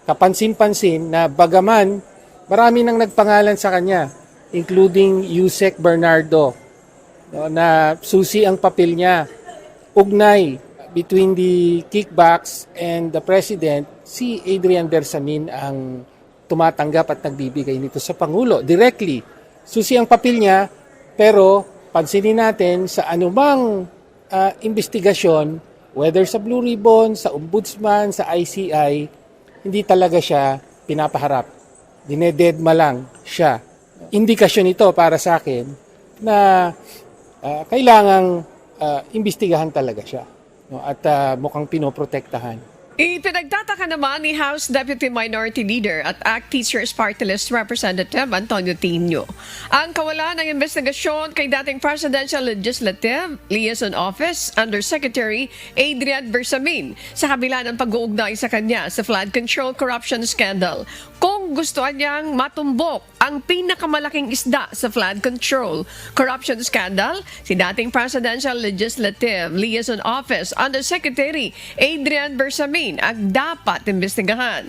kapansin-pansin na bagaman marami nang nagpangalan sa kanya, including Yusek Bernardo, no, na susi ang papel niya. Ugnay between the kickbacks and the President, si Adrian Bersamin ang tumatanggap at nagbibigay nito sa Pangulo directly. Susi ang papel niya, pero pansinin natin sa anumang investigasyon, whether sa Blue Ribbon, sa Ombudsman, sa ICI, hindi talaga siya pinapaharap. Dinededma lang siya. Indikasyon ito para sa akin na kailangang imbestigahan talaga siya, no? At mukhang pinoprotektahan. Ipinagtataka naman ni House Deputy Minority Leader at ACT Teachers Party List Representative Antonio Tino ang kawalan ng investigasyon kay dating Presidential Legislative Liaison Office Undersecretary Adrian Bersamin sa kabila ng pag-uugnay sa kanya sa flood control corruption scandal. Kung gustuhan niyang matumbok ang pinakamalaking isda sa flood control corruption scandal, si dating Presidential Legislative Liaison Office Undersecretary Adrian Bersamin ang dapat imbestigahan.